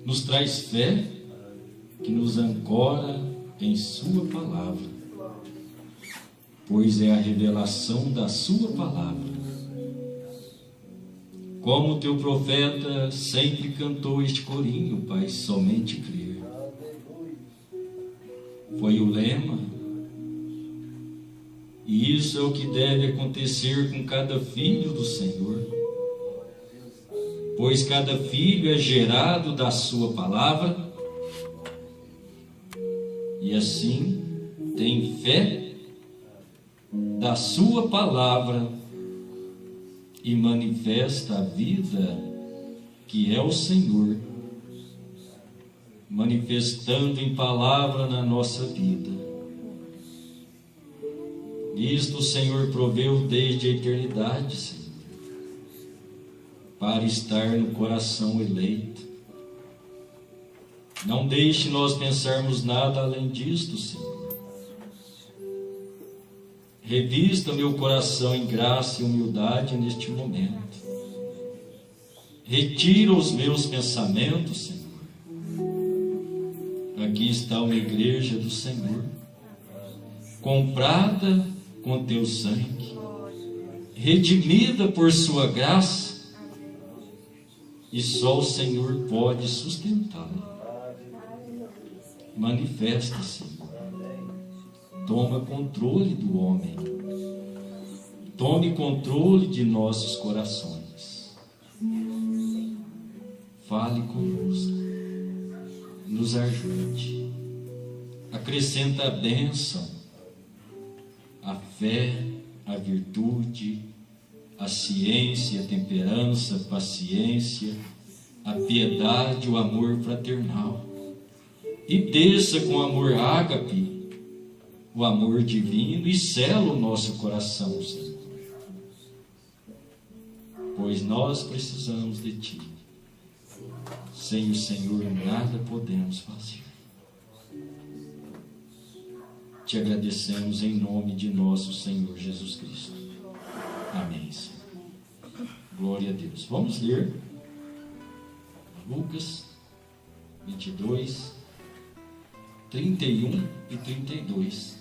Nos traz fé que nos ancora em Sua palavra, pois é a revelação da Sua palavra. Como o teu profeta sempre cantou este corinho, Pai, somente crer. Foi o lema, e isso é o que deve acontecer com cada filho do Senhor. Pois cada filho é gerado da sua palavra, e assim tem fé da sua palavra e manifesta a vida que é o Senhor, manifestando em palavra na nossa vida. Isto o Senhor proveu desde a eternidade, Senhor, para estar no coração eleito. Não deixe nós pensarmos nada além disto, Senhor. Revista meu coração em graça e humildade neste momento. Retira os meus pensamentos, Senhor. Aqui está uma igreja do Senhor, comprada com teu sangue, redimida por sua graça, e só o Senhor pode sustentá-la. Manifesta-se. Toma controle do homem. Tome controle de nossos corações. Fale conosco. Nos ajude. Acrescenta a bênção, a fé, a virtude, a ciência, a temperança, a paciência, a piedade, o amor fraternal. E desça com amor ágape, o amor divino, e sela o nosso coração, Senhor. Pois nós precisamos de Ti. Sem o Senhor nada podemos fazer. Te agradecemos em nome de nosso Senhor Jesus Cristo. Amém, Senhor. Glória a Deus. Vamos ler Lucas 22, 31 e 32.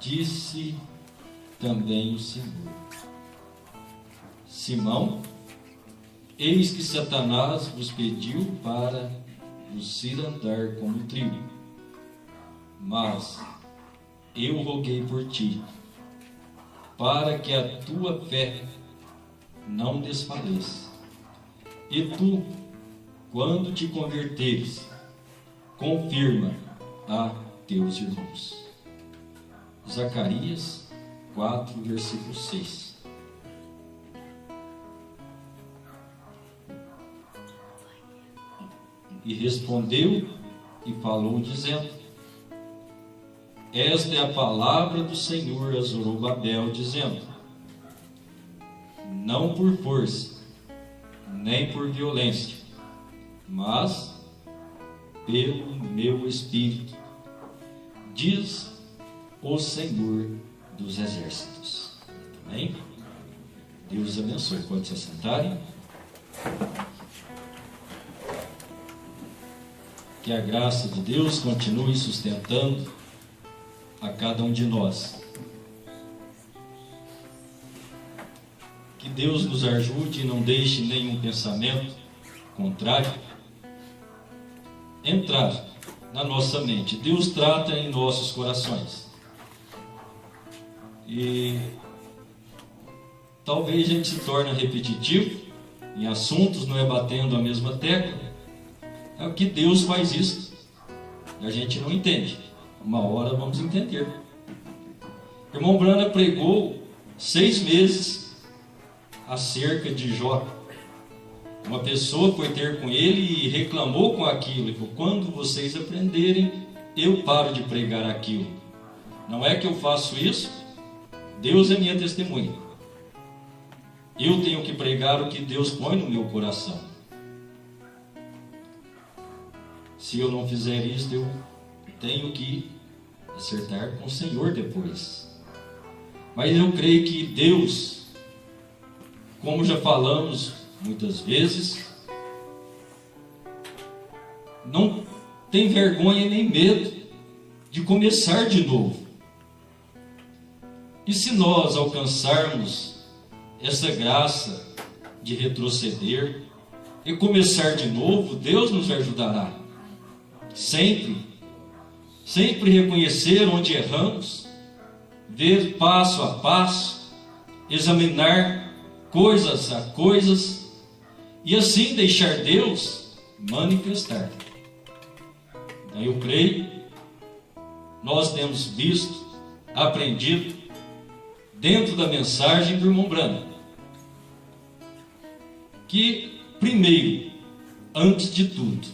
Disse também o Senhor: Simão, eis que Satanás vos pediu para vos cirantar como trigo, mas eu roguei por ti, para que a tua fé não desfaleça. E tu, quando te converteres, confirma a teus irmãos. Zacarias 4, versículo 6. E respondeu e falou, dizendo: esta é a palavra do Senhor a Zorobabel, dizendo: não por força, nem por violência, mas pelo meu Espírito, diz o Senhor dos Exércitos. Amém? Deus abençoe. Pode se assentarem. Que a graça de Deus continue sustentando a cada um de nós. Que Deus nos ajude e não deixe nenhum pensamento contrário entrar na nossa mente. Deus trata em nossos corações. E talvez a gente se torne repetitivo em assuntos, não é batendo a mesma tecla. É o que Deus faz isso. E a gente não entende. Uma hora vamos entender. O irmão Brana pregou 6 meses acerca de Jó. Uma pessoa foi ter com ele e reclamou com aquilo. Ele falou: quando vocês aprenderem, eu paro de pregar aquilo. Não é que eu faço isso. Deus é minha testemunha. Eu tenho que pregar o que Deus põe no meu coração. Se eu não fizer isso, eu tenho que acertar com o Senhor depois. Mas eu creio que Deus, como já falamos muitas vezes, não tem vergonha nem medo de começar de novo. E se nós alcançarmos essa graça de retroceder e começar de novo, Deus nos ajudará. Sempre reconhecer onde erramos, ver passo a passo, examinar coisas a coisas, e assim deixar Deus manifestar. Então eu creio, nós temos visto, aprendido, dentro da mensagem do irmão Brana, que primeiro, antes de tudo,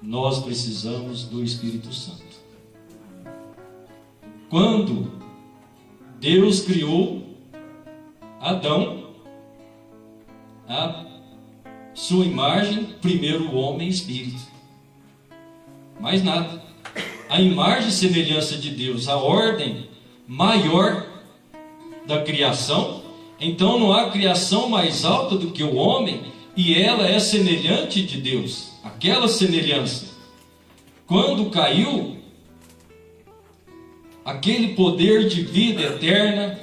nós precisamos do Espírito Santo. Quando Deus criou Adão, a sua imagem, primeiro o homem espírito. Mais nada. A imagem e semelhança de Deus, a ordem maior da criação. Então não há criação mais alta do que o homem, e ela é semelhante de Deus. Aquela semelhança. Quando caiu, aquele poder de vida eterna,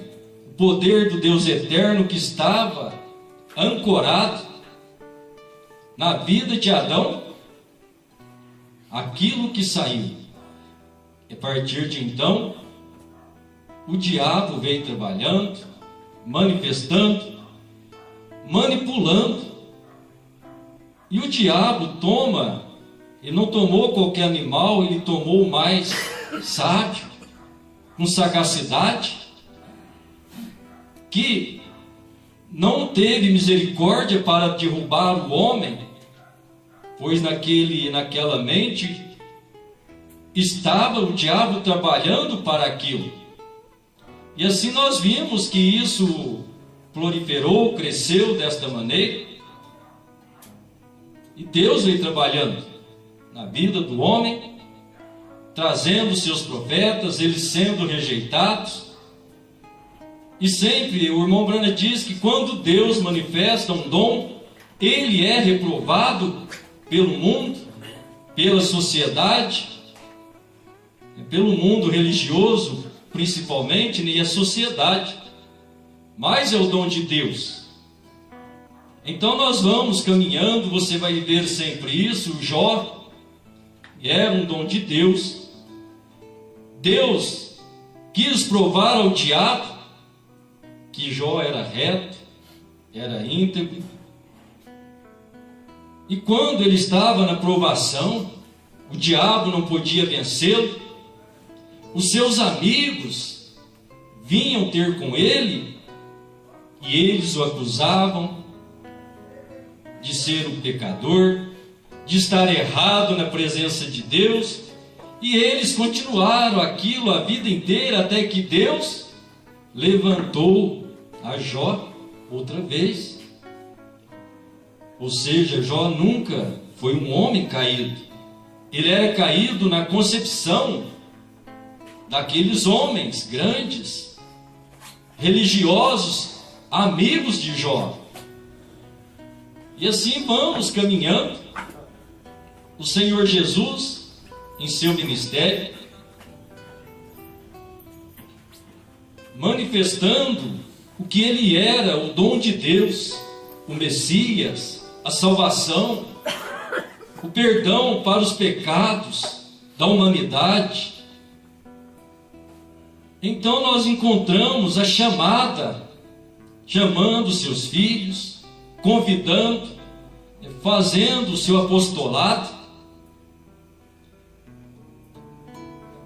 o poder do Deus eterno que estava ancorado na vida de Adão, aquilo que saiu. E a partir de então, o diabo veio trabalhando, manifestando, manipulando. E o diabo toma, ele não tomou qualquer animal, ele tomou o mais sábio, com sagacidade, que não teve misericórdia para derrubar o homem, pois naquela mente estava o diabo trabalhando para aquilo. E assim nós vimos que isso proliferou, cresceu desta maneira. E Deus veio trabalhando na vida do homem, trazendo seus profetas, eles sendo rejeitados. E sempre o irmão Brana diz que quando Deus manifesta um dom, ele é reprovado pelo mundo, pela sociedade, pelo mundo religioso, principalmente, e a sociedade. Mas é o dom de Deus. Então nós vamos caminhando, você vai ver sempre isso. Jó era um dom de Deus. Deus quis provar ao diabo que Jó era reto, era íntegro. E quando ele estava na provação, o diabo não podia vencê-lo. Os seus amigos vinham ter com ele e eles o acusavam de ser um pecador, de estar errado na presença de Deus, E eles continuaram aquilo a vida inteira, até que Deus levantou a Jó outra vez. Ou seja, Jó nunca foi um homem caído. Ele era caído na concepção daqueles homens grandes, religiosos, amigos de Jó. E assim vamos caminhando. O Senhor Jesus, em seu ministério, manifestando o que ele era, o dom de Deus, o Messias, a salvação, o perdão para os pecados da humanidade. Então nós encontramos a chamada, chamando seus filhos, convidando, fazendo o seu apostolado.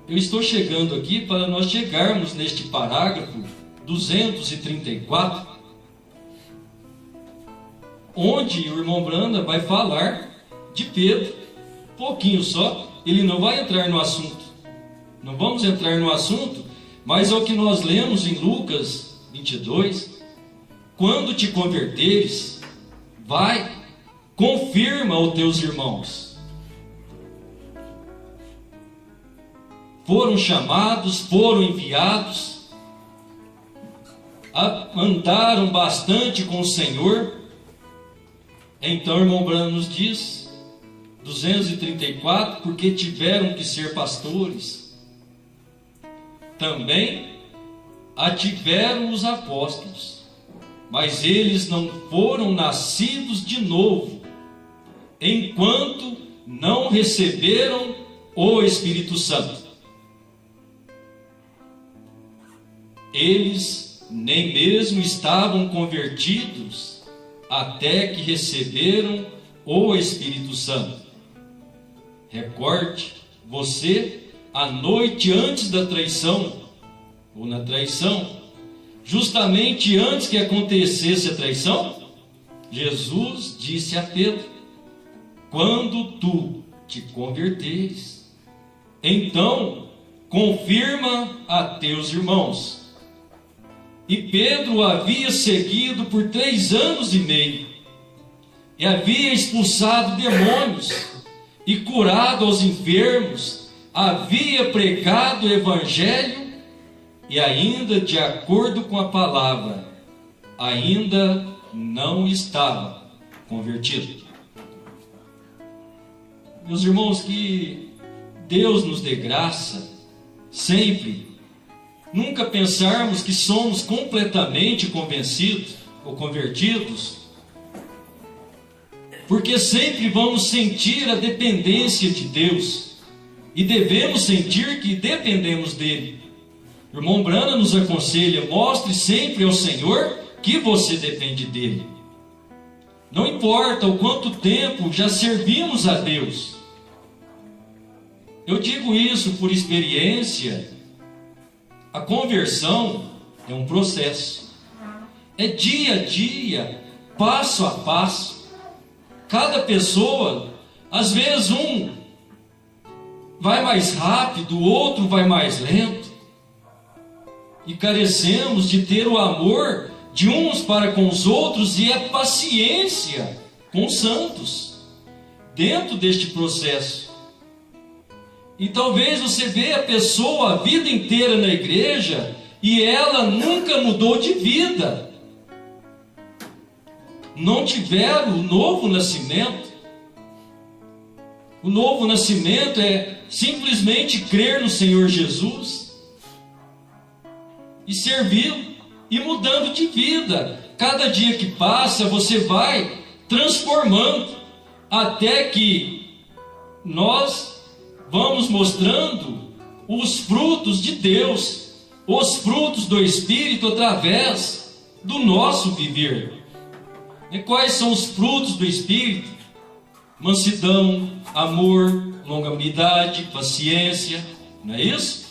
Eu estou chegando aqui para nós chegarmos neste parágrafo 234, onde o irmão Branda vai falar de Pedro, pouquinho só. Ele não vai entrar no assunto, não vamos entrar no assunto, mas é o que nós lemos em Lucas 22, quando te converteres, vai, confirma aos teus irmãos. Foram chamados, foram enviados, andaram bastante com o Senhor. Então o irmão Brando nos diz, 234, porque tiveram que ser pastores, também a tiveram os apóstolos, mas eles não foram nascidos de novo, enquanto não receberam o Espírito Santo. Eles nem mesmo estavam convertidos até que receberam o Espírito Santo. Recorde você a noite antes da traição, ou na traição, justamente antes que acontecesse a traição, Jesus disse a Pedro: quando tu te converteres, então confirma a teus irmãos. E Pedro o havia seguido por 3 anos e meio, e havia expulsado demônios, e curado aos enfermos, havia pregado o Evangelho, e ainda de acordo com a palavra, ainda não estava convertido. Meus irmãos, que Deus nos dê graça, sempre, nunca pensarmos que somos completamente convencidos ou convertidos, porque sempre vamos sentir a dependência de Deus, e devemos sentir que dependemos dele. O irmão Brana nos aconselha: mostre sempre ao Senhor que você depende dele. Não importa o quanto tempo já servimos a Deus. Eu digo isso por experiência. A conversão é um processo, é dia a dia, passo a passo. Cada pessoa, às vezes um vai mais rápido, o outro vai mais lento, e carecemos de ter o amor de uns para com os outros e a paciência com os santos dentro deste processo. E talvez você vê a pessoa a vida inteira na igreja e ela nunca mudou de vida, não tiveram o novo nascimento. O novo nascimento é simplesmente crer no Senhor Jesus e servi-lo, e mudando de vida. Cada dia que passa você vai transformando, até que nós vamos mostrando os frutos de Deus, os frutos do Espírito através do nosso viver. E quais são os frutos do Espírito? Mansidão, amor, longanimidade, paciência, não é isso?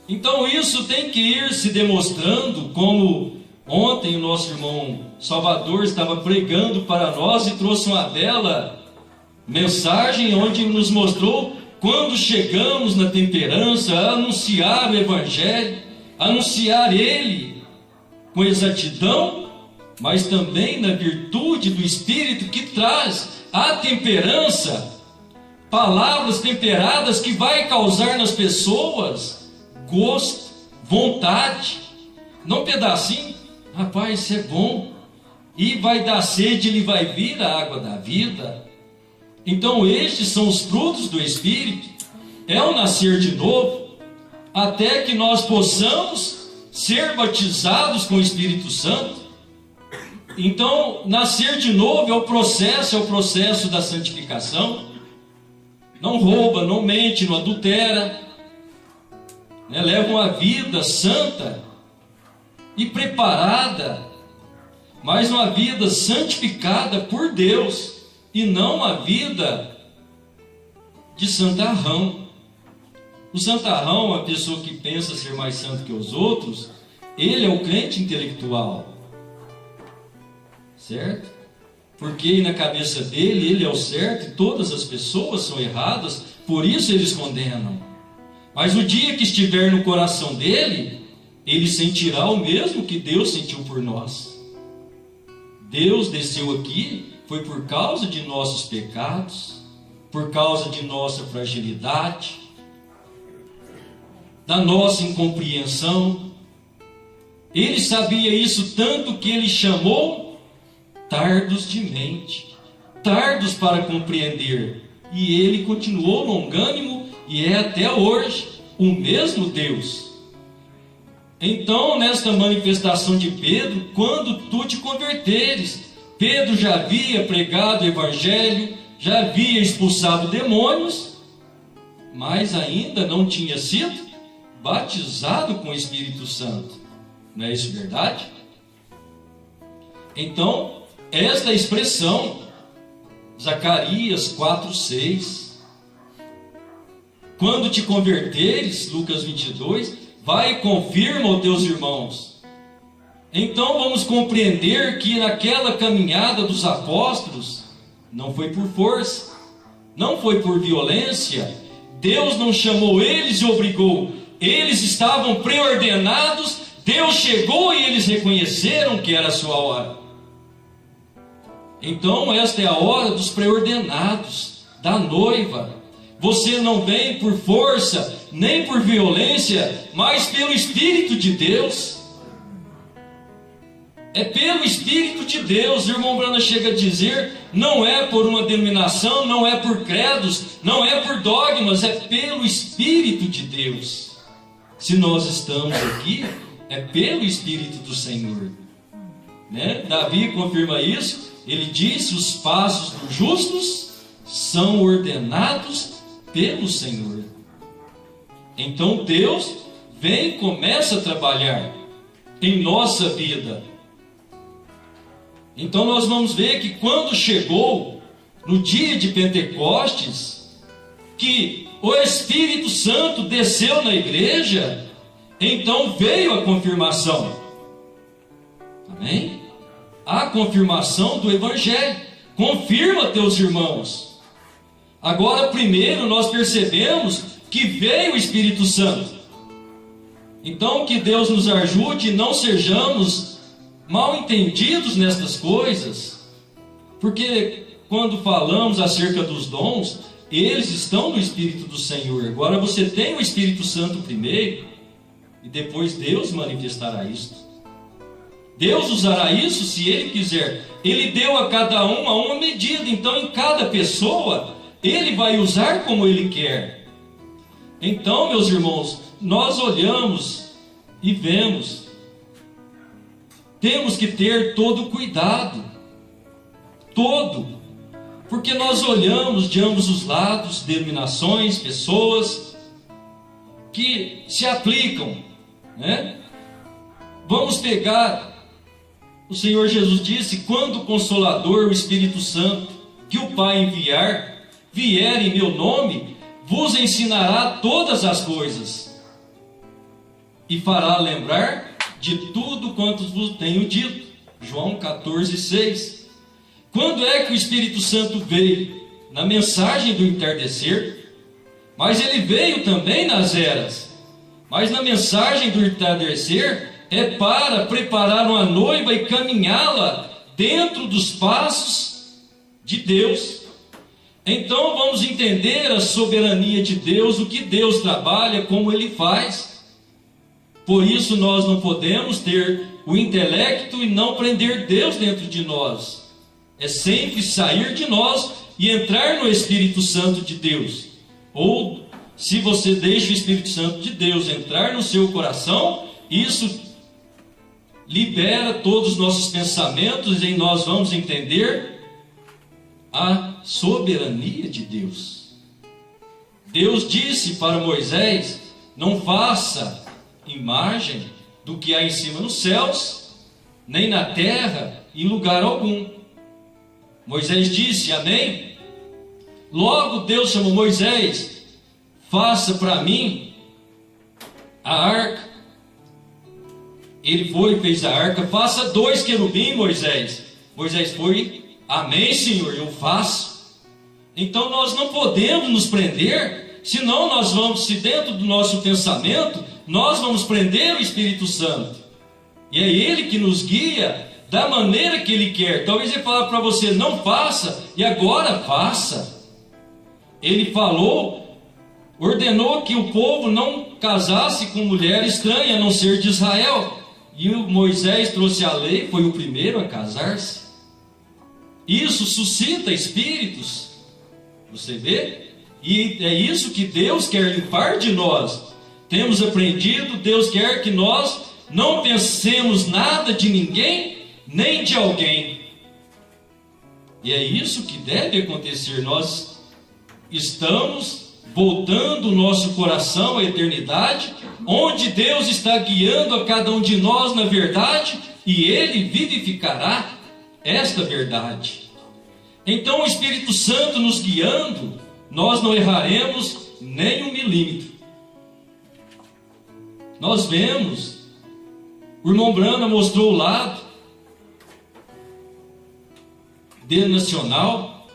Então isso tem que ir se demonstrando, como ontem o nosso irmão Salvador estava pregando para nós e trouxe uma bela mensagem onde nos mostrou quando chegamos na temperança a anunciar o Evangelho, anunciar Ele com exatidão, mas também na virtude do Espírito que traz a temperança, palavras temperadas que vai causar nas pessoas gosto, vontade, não um pedacinho, rapaz, isso é bom, e vai dar sede, ele vai vir a água da vida. Então estes são os frutos do Espírito, é o nascer de novo, até que nós possamos ser batizados com o Espírito Santo. Então, nascer de novo é o processo da santificação. Não rouba, não mente, não adultera, né? Leva uma vida santa e preparada, mas uma vida santificada por Deus, e não uma vida de santarrão. O santarrão, a pessoa que pensa ser mais santo que os outros, ele é o crente intelectual, certo? Porque na cabeça dele, ele é o certo e todas as pessoas são erradas, por isso eles condenam. Mas o dia que estiver no coração dele, ele sentirá o mesmo que Deus sentiu por nós. Deus desceu aqui, foi por causa de nossos pecados, por causa de nossa fragilidade, da nossa incompreensão. Ele sabia isso tanto que ele chamou tardos de mente, tardos para compreender, e ele continuou longânimo e é até hoje o mesmo Deus. Então, nesta manifestação de Pedro, quando tu te converteres, Pedro já havia pregado o Evangelho, já havia expulsado demônios, mas ainda não tinha sido batizado com o Espírito Santo. Não é isso verdade? Então, esta expressão, Zacarias 4:6, quando te converteres, Lucas 22, vai e confirma aos teus irmãos. Então vamos compreender que naquela caminhada dos apóstolos, não foi por força, não foi por violência, Deus não chamou eles e obrigou, eles estavam preordenados, Deus chegou e eles reconheceram que era a sua hora. Então esta é a hora dos preordenados, da noiva. Você não vem por força, nem por violência, mas pelo Espírito de Deus. É pelo Espírito de Deus. O irmão Brana chega a dizer, não é por uma denominação, não é por credos, não é por dogmas, é pelo Espírito de Deus. Se nós estamos aqui, é pelo Espírito do Senhor, né? Davi confirma isso, ele disse, os passos dos justos são ordenados pelo Senhor. Então Deus vem e começa a trabalhar em nossa vida. Então nós vamos ver que quando chegou no dia de Pentecostes, que o Espírito Santo desceu na igreja, então veio a confirmação. Amém? A confirmação do Evangelho. Confirma teus irmãos. Agora, primeiro nós percebemos que veio o Espírito Santo. Então, que Deus nos ajude e não sejamos mal entendidos nestas coisas, porque quando falamos acerca dos dons, eles estão no Espírito do Senhor. Agora você tem o Espírito Santo primeiro, e depois Deus manifestará isto. Deus usará isso se Ele quiser. Ele deu a cada um a uma medida, então em cada pessoa, Ele vai usar como Ele quer. Então, meus irmãos, nós olhamos e vemos, temos que ter todo cuidado, porque nós olhamos de ambos os lados, denominações, pessoas que se aplicam, né? Vamos pegar, o Senhor Jesus disse, quando o Consolador, o Espírito Santo, que o Pai enviar, vier em meu nome, vos ensinará todas as coisas, e fará lembrar de tudo quanto vos tenho dito. João 14:6. Quando é que o Espírito Santo veio? Na mensagem do entardecer, mas ele veio também nas eras. Mas na mensagem do entardecer é para preparar uma noiva e caminhá-la dentro dos passos de Deus. Então vamos entender a soberania de Deus, o que Deus trabalha, como Ele faz. Por isso nós não podemos ter o intelecto e não prender Deus dentro de nós. É sempre sair de nós e entrar no Espírito Santo de Deus. Ou, se você deixa o Espírito Santo de Deus entrar no seu coração, isso libera todos os nossos pensamentos e nós vamos entender a soberania de Deus. Deus disse para Moisés: não faça imagem do que há em cima nos céus, nem na terra, em lugar algum. Moisés disse: amém? Logo Deus chamou Moisés: faça para mim a arca. Ele foi e fez a arca. Faça 2 querubins, Moisés. Moisés foi: amém, Senhor, eu faço. Então nós não podemos nos prender, senão nós vamos, se dentro do nosso pensamento, nós vamos prender o Espírito Santo. E é Ele que nos guia da maneira que Ele quer. Talvez Ele fale para você: não faça, e agora faça. Ele falou, ordenou que o povo não casasse com mulher estranha, a não ser de Israel. E o Moisés trouxe a lei, foi o primeiro a casar-se. Isso suscita espíritos, você vê? E é isso que Deus quer limpar de nós. Temos aprendido, Deus quer que nós não pensemos nada de ninguém, nem de alguém. E é isso que deve acontecer. Nós estamos voltando o nosso coração à eternidade, onde Deus está guiando a cada um de nós na verdade, e Ele vivificará esta verdade. Então o Espírito Santo nos guiando, nós não erraremos nem 1 milímetro. Nós vemos, o irmão Brana mostrou o lado denominacional,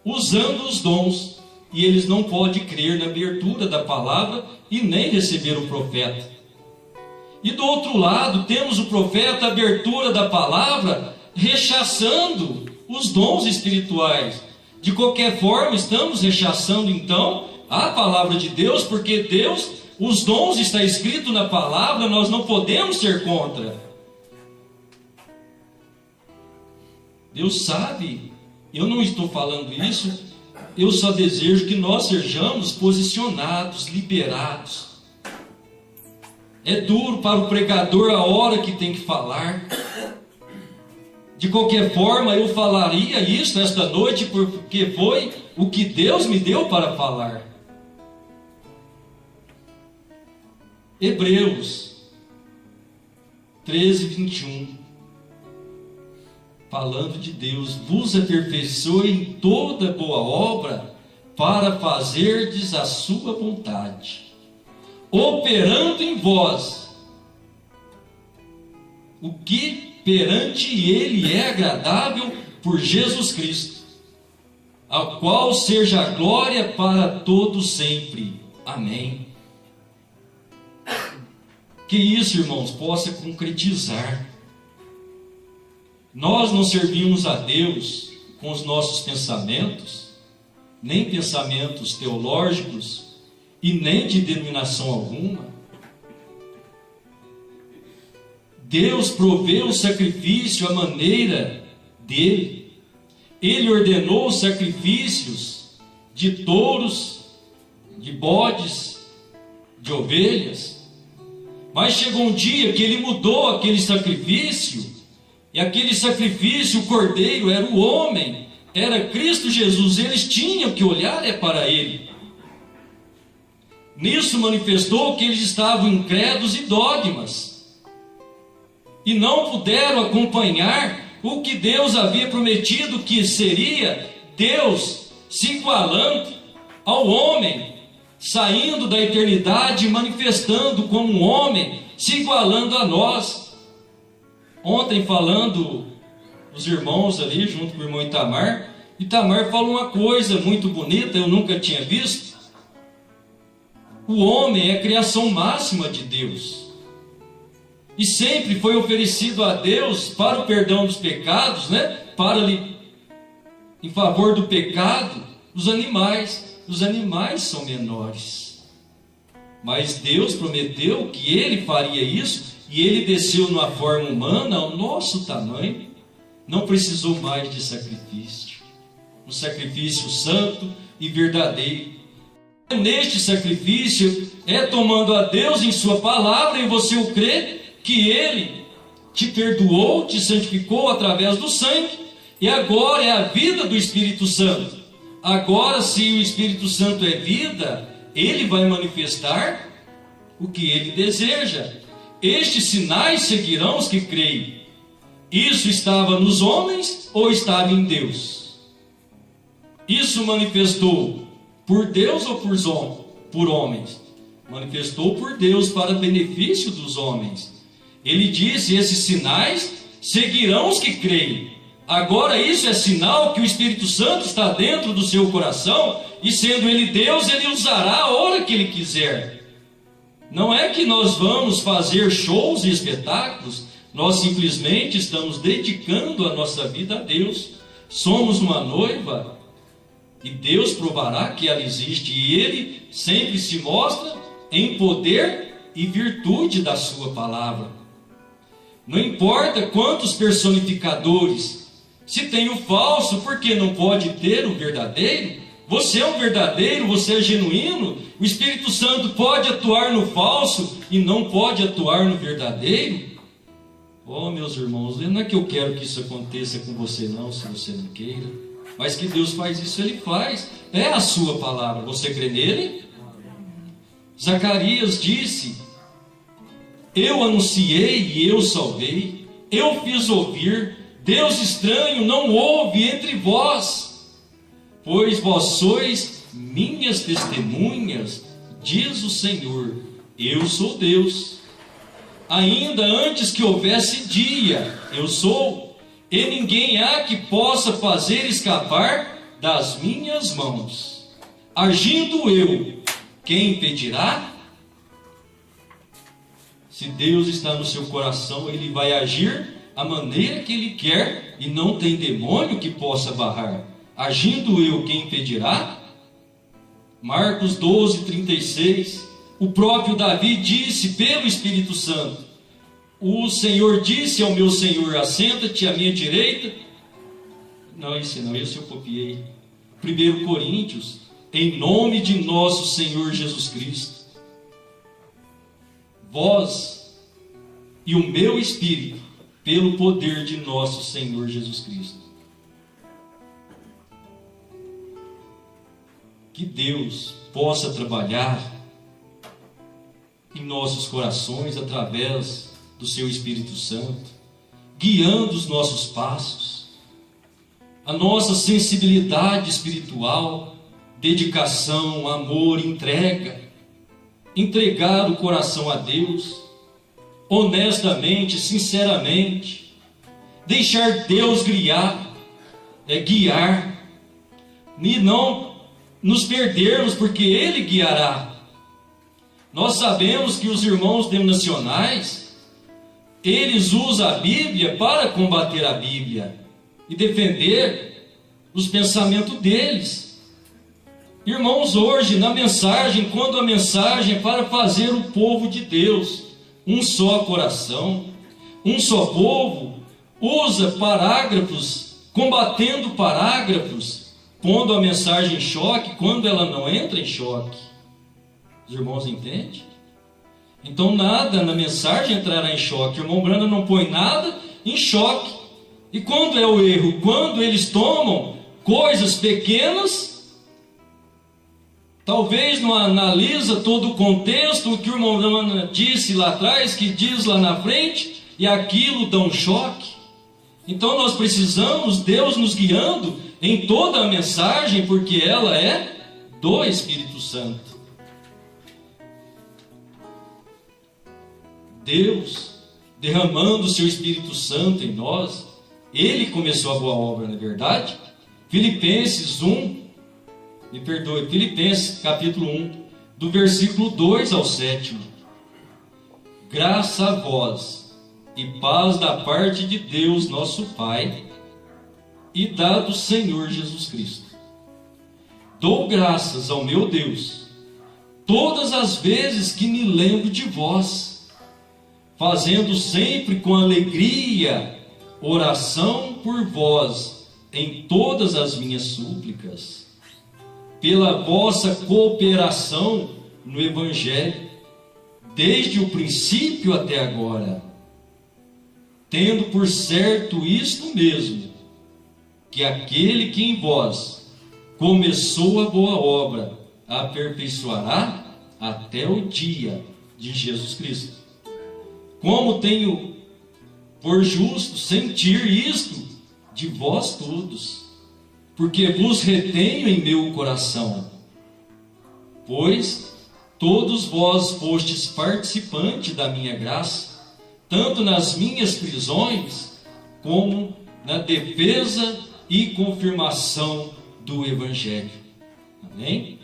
usando os dons, e eles não podem crer na abertura da palavra e nem receber o profeta. E do outro lado temos o profeta, a abertura da palavra, rechaçando os dons espirituais. De qualquer forma, estamos rechaçando então a palavra de Deus, porque Deus, os dons está escrito na palavra, nós não podemos ser contra. Deus sabe, eu não estou falando isso, eu só desejo que nós sejamos posicionados, liberados. É duro para o pregador a hora que tem que falar. De qualquer forma, eu falaria isso esta noite, porque foi o que Deus me deu para falar. Hebreus 13, 21. Falando de Deus: vos aperfeiçoe em toda boa obra, para fazerdes a sua vontade, operando em vós o que perante Ele é agradável, por Jesus Cristo, ao qual seja a glória para todos sempre. Amém. Que isso, irmãos, possa concretizar. Nós não servimos a Deus com os nossos pensamentos, nem pensamentos teológicos, e nem de denominação alguma. Deus proveu o sacrifício à maneira dele. Ele ordenou sacrifícios de touros, de bodes, de ovelhas. Mas chegou um dia que ele mudou aquele sacrifício, e aquele sacrifício, o cordeiro, era o homem, era Cristo Jesus. Eles tinham que olhar para ele. Nisso manifestou que eles estavam incrédulos e dogmas, e não puderam acompanhar o que Deus havia prometido, que seria Deus se igualando ao homem, saindo da eternidade, manifestando como um homem, se igualando a nós. Ontem, falando os irmãos ali, junto com o irmão Itamar falou uma coisa muito bonita, eu nunca tinha visto. O homem é a criação máxima de Deus. E sempre foi oferecido a Deus para o perdão dos pecados, em favor do pecado, os animais. Os animais são menores. Mas Deus prometeu que Ele faria isso, e Ele desceu numa forma humana ao nosso tamanho. Não precisou mais de sacrifício. Um sacrifício santo e verdadeiro. Neste sacrifício é tomando a Deus em sua palavra, e você o crê, que Ele te perdoou, te santificou através do sangue, e agora é a vida do Espírito Santo. Agora, se o Espírito Santo é vida, Ele vai manifestar o que Ele deseja. Estes sinais seguirão os que creem. Isso estava nos homens ou estava em Deus? Isso manifestou por Deus ou por homens? Manifestou por Deus para benefício dos homens. Ele disse: esses sinais seguirão os que creem. Agora isso é sinal que o Espírito Santo está dentro do seu coração, e sendo Ele Deus, Ele usará a hora que Ele quiser. Não é que nós vamos fazer shows e espetáculos, nós simplesmente estamos dedicando a nossa vida a Deus. Somos uma noiva, e Deus provará que ela existe, e Ele sempre se mostra em poder e virtude da sua palavra. Não importa quantos personificadores, se tem o falso, por que não pode ter o verdadeiro? Você é um verdadeiro, você é genuíno. O Espírito Santo pode atuar no falso e não pode atuar no verdadeiro? Oh, meus irmãos, não é que eu quero que isso aconteça com você não, se você não queira, mas que Deus faz isso, Ele faz. É a sua palavra, você crê nele? Zacarias disse: eu anunciei e eu salvei, eu fiz ouvir, Deus estranho não houve entre vós, pois vós sois minhas testemunhas, diz o Senhor, eu sou Deus. Ainda antes que houvesse dia, eu sou, e ninguém há que possa fazer escapar das minhas mãos. Agindo eu, quem impedirá? Se Deus está no seu coração, Ele vai agir a maneira que Ele quer, e não tem demônio que possa barrar. Agindo eu, quem impedirá? Marcos 12, 36. O próprio Davi disse pelo Espírito Santo: o Senhor disse ao meu Senhor: assenta-te à minha direita. Não, esse eu copiei. 1 Coríntios: em nome de nosso Senhor Jesus Cristo, vós e o meu Espírito, pelo poder de nosso Senhor Jesus Cristo. Que Deus possa trabalhar em nossos corações através do seu Espírito Santo, guiando os nossos passos, a nossa sensibilidade espiritual, dedicação, amor, entregar o coração a Deus, honestamente, sinceramente, deixar Deus guiar, e não nos perdermos, porque Ele guiará. Nós sabemos que os irmãos denominacionais, eles usam a Bíblia para combater a Bíblia e defender os pensamentos deles. Irmãos, hoje na mensagem, quando a mensagem é para fazer o povo de Deus um só coração, um só povo, usa parágrafos, combatendo parágrafos, pondo a mensagem em choque, quando ela não entra em choque. Os irmãos entendem? Então nada na mensagem entrará em choque. O irmão Branda não põe nada em choque. E quando é o erro? Quando eles tomam coisas pequenas, talvez não analisa todo o contexto, o que o irmão Branda disse lá atrás, que diz lá na frente, e aquilo dá um choque. Então nós precisamos, Deus nos guiando em toda a mensagem, porque ela é do Espírito Santo. Deus derramando o seu Espírito Santo em nós, Ele começou a boa obra, não é verdade? Filipenses capítulo 1, do versículo 2 ao 7. Graça a vós e paz da parte de Deus nosso Pai e da do Senhor Jesus Cristo. Dou graças ao meu Deus todas as vezes que me lembro de vós, fazendo sempre com alegria oração por vós em todas as minhas súplicas, pela vossa cooperação no Evangelho, desde o princípio até agora, tendo por certo isto mesmo, que aquele que em vós começou a boa obra, a aperfeiçoará até o dia de Jesus Cristo. Como tenho por justo sentir isto de vós todos, porque vos retenho em meu coração, pois todos vós fostes participantes da minha graça, tanto nas minhas prisões, como na defesa e confirmação do Evangelho. Amém?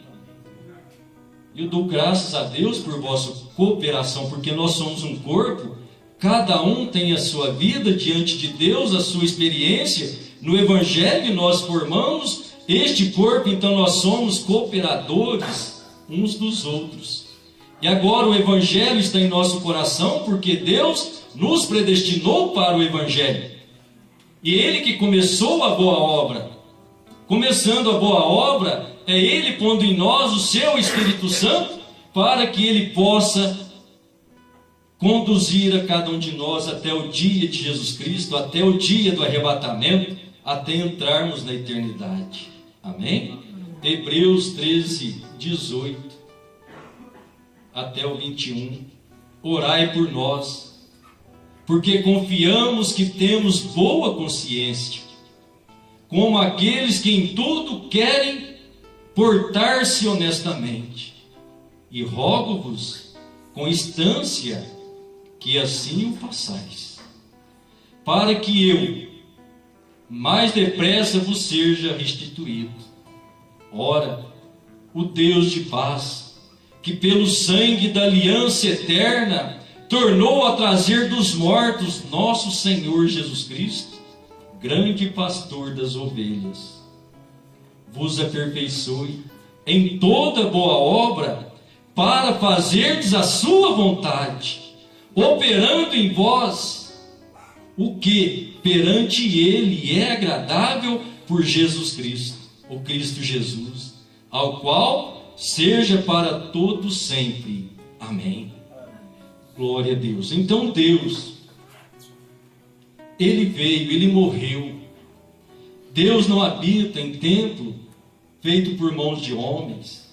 Eu dou graças a Deus por vossa cooperação, porque nós somos um corpo, cada um tem a sua vida diante de Deus, a sua experiência. No Evangelho nós formamos este corpo, então nós somos cooperadores uns dos outros. E agora o Evangelho está em nosso coração, porque Deus nos predestinou para o Evangelho. E Ele que começou a boa obra, começando a boa obra, é Ele pondo em nós o seu Espírito Santo, para que Ele possa conduzir a cada um de nós até o dia de Jesus Cristo, até o dia do arrebatamento, até entrarmos na eternidade. Amém? Hebreus 13, 18 até o 21. Orai por nós, porque confiamos que temos boa consciência, como aqueles que em tudo querem portar-se honestamente. E rogo-vos com instância que assim o façais, para que eu mais depressa vos seja restituído. Ora, o Deus de paz, que pelo sangue da aliança eterna tornou a trazer dos mortos nosso Senhor Jesus Cristo, grande pastor das ovelhas, vos aperfeiçoe em toda boa obra, para fazerdes a sua vontade, operando em vós o que perante Ele é agradável por Jesus Cristo, o Cristo Jesus, ao qual seja para todos sempre. Amém. Glória a Deus. Então Deus, Ele veio, Ele morreu. Deus não habita em templo feito por mãos de homens.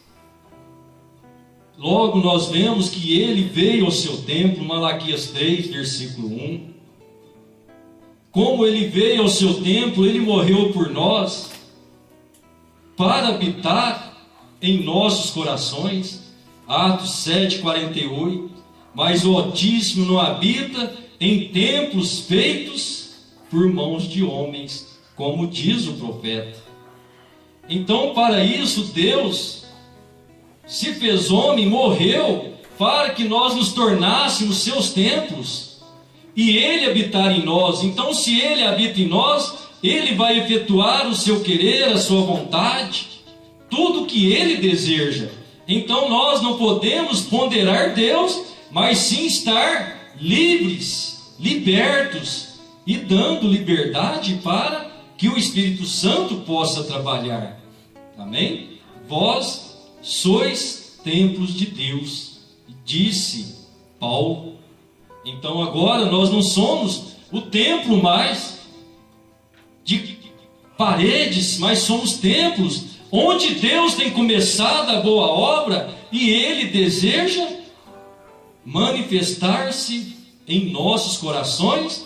Logo nós vemos que Ele veio ao seu templo, Malaquias 3, versículo 1. Como Ele veio ao seu templo, Ele morreu por nós, para habitar em nossos corações. Atos 7, 48. Mas o Altíssimo não habita em templos feitos por mãos de homens, como diz o profeta. Então, para isso, Deus se fez homem, morreu, para que nós nos tornássemos seus templos, e Ele habitar em nós. Então, se Ele habita em nós, Ele vai efetuar o seu querer, a sua vontade, tudo que Ele deseja. Então, nós não podemos ponderar Deus, mas sim estar livres, libertos, e dando liberdade para que o Espírito Santo possa trabalhar. Amém? Vós sois templos de Deus, disse Paulo. Então agora nós não somos o templo mais de paredes, mas somos templos onde Deus tem começado a boa obra e Ele deseja manifestar-se em nossos corações,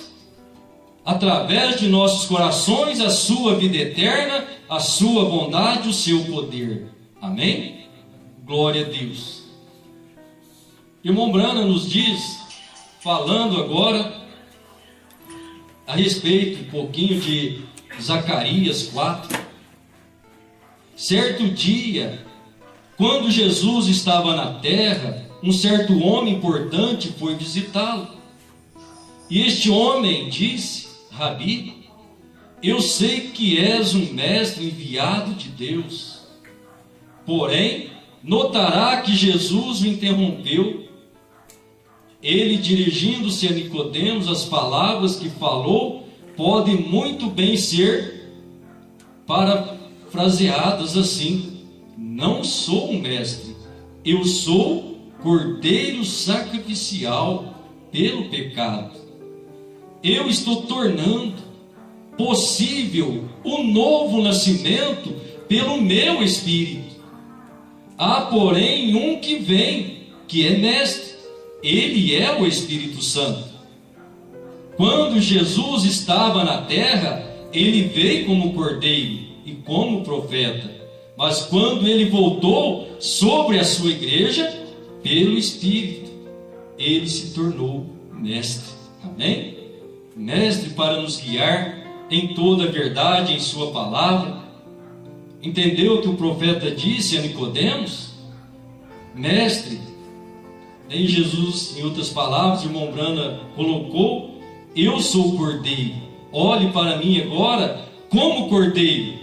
através de nossos corações, a sua vida eterna, a sua bondade, o seu poder. Amém? Glória a Deus. Irmão Branham nos diz, falando agora a respeito um pouquinho de Zacarias 4. Certo dia, quando Jesus estava na terra, um certo homem importante foi visitá-lo. E este homem disse: Rabi, eu sei que és um mestre enviado de Deus. Porém, notará que Jesus o interrompeu. Ele, dirigindo-se a Nicodemos, as palavras que falou podem muito bem ser parafraseadas assim: não sou um mestre, eu sou cordeiro sacrificial pelo pecado. Eu estou tornando possível o novo nascimento pelo meu Espírito. Há, porém, um que vem, que é mestre. Ele é o Espírito Santo. Quando Jesus estava na terra, ele veio como cordeiro e como profeta. Mas quando ele voltou sobre a sua igreja, pelo Espírito, ele se tornou mestre. Amém? Mestre para nos guiar em toda a verdade, em sua palavra. Entendeu o que o profeta disse a Nicodemos? Mestre, em Jesus, em outras palavras, o irmão Brana colocou: eu sou o cordeiro, olhe para mim agora como cordeiro,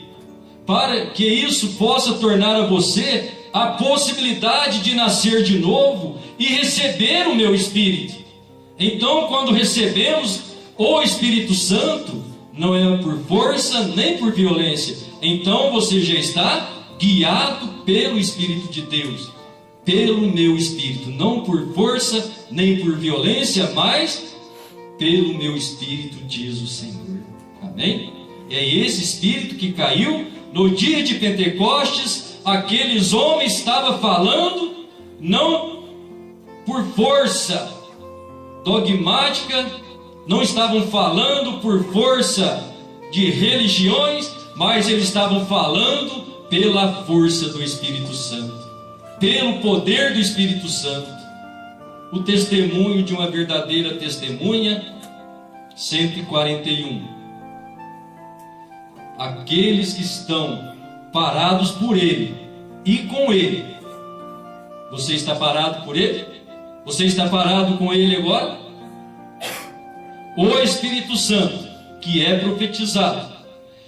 para que isso possa tornar a você a possibilidade de nascer de novo e receber o meu Espírito. Então, quando recebemos o Espírito Santo, não é por força nem por violência. Então você já está guiado pelo Espírito de Deus, pelo meu Espírito, não por força nem por violência, mas pelo meu Espírito, diz o Senhor. Amém? É esse Espírito que caiu no dia de Pentecostes. Aqueles homens estavam falando não por força dogmática, não estavam falando por força de religiões, mas eles estavam falando pela força do Espírito Santo, pelo poder do Espírito Santo. O testemunho de uma verdadeira testemunha, 141. Aqueles que estão parados por Ele e com Ele. Você está parado por Ele? Você está parado com Ele agora? O Espírito Santo, que é profetizado,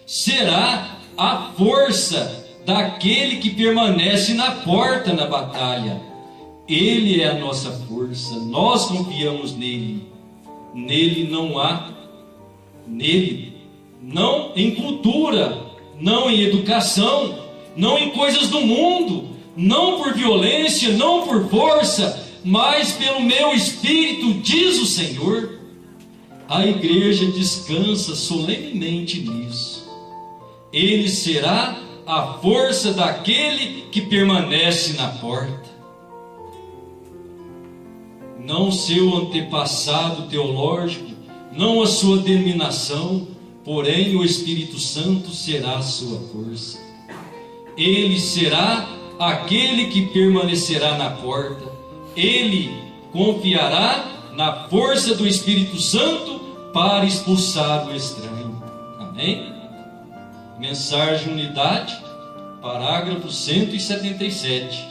será a força daquele que permanece na porta na batalha. Ele é a nossa força, nós confiamos nele. Nele não há, nele, não em cultura, não em educação, não em coisas do mundo, não por violência, não por força, mas pelo meu Espírito, diz o Senhor. A igreja descansa solenemente nisso. Ele será a força daquele que permanece na porta. Não seu antepassado teológico, não a sua denominação, porém o Espírito Santo será a sua força. Ele será aquele que permanecerá na porta. Ele confiará na força do Espírito Santo para expulsar o estranho. Amém? Mensagem Unidade, parágrafo 177.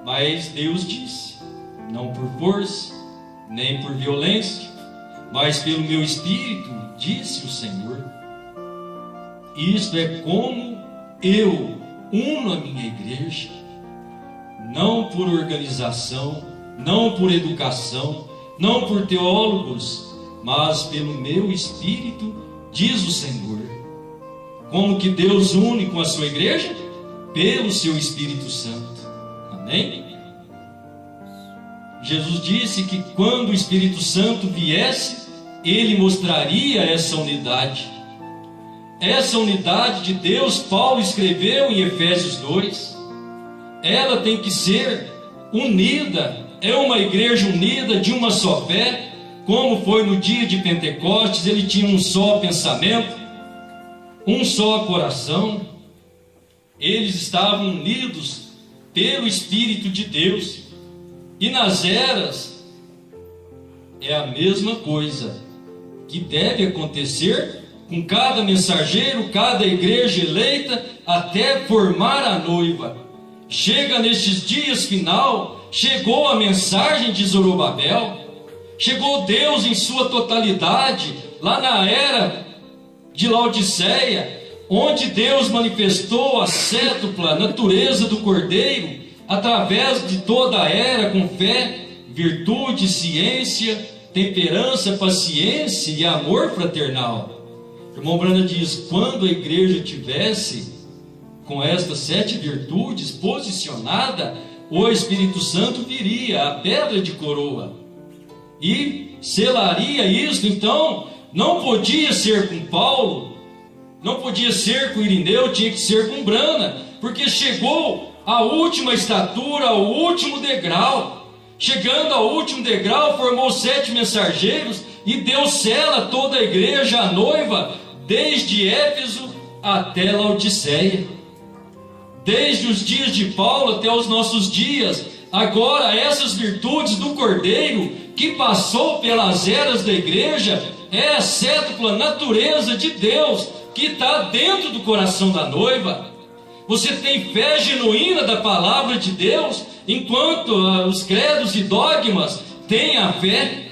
Mas Deus disse: não por força, nem por violência, mas pelo meu Espírito, disse o Senhor. Isto é como eu uno a minha igreja, não por organização, não por educação, não por teólogos, mas pelo meu Espírito, diz o Senhor. Como que Deus une com a sua igreja? Pelo seu Espírito Santo. Amém? Jesus disse que quando o Espírito Santo viesse, ele mostraria essa unidade. Essa unidade de Deus, Paulo escreveu em Efésios 2. Ela tem que ser unida, é uma igreja unida de uma só fé, como foi no dia de Pentecostes. Ele tinha um só pensamento, um só coração. Eles estavam unidos pelo Espírito de Deus. E nas eras é a mesma coisa que deve acontecer com cada mensageiro, cada igreja eleita, até formar a noiva. chega nestes dias final, chegou a mensagem de Zorobabel, chegou Deus em sua totalidade, lá na era de Laodiceia, onde Deus manifestou a cétupla natureza do Cordeiro, através de toda a era, com fé, virtude, ciência, temperança, paciência e amor fraternal. O irmão Branham diz: quando a igreja tivesse com estas 7 virtudes posicionada, o Espírito Santo viria, a pedra de coroa, e selaria isso. Então, não podia ser com Paulo, não podia ser com Irineu, tinha que ser com Branham, porque chegou a última estatura, ao último degrau. Chegando ao último degrau, formou 7 mensageiros, e Deus sela toda a igreja, a noiva, desde Éfeso até Laodiceia. Desde os dias de Paulo até os nossos dias. Agora, essas virtudes do Cordeiro, que passou pelas eras da igreja, é a cétupla natureza de Deus, que está dentro do coração da noiva. Você tem fé genuína da palavra de Deus, enquanto os credos e dogmas têm a fé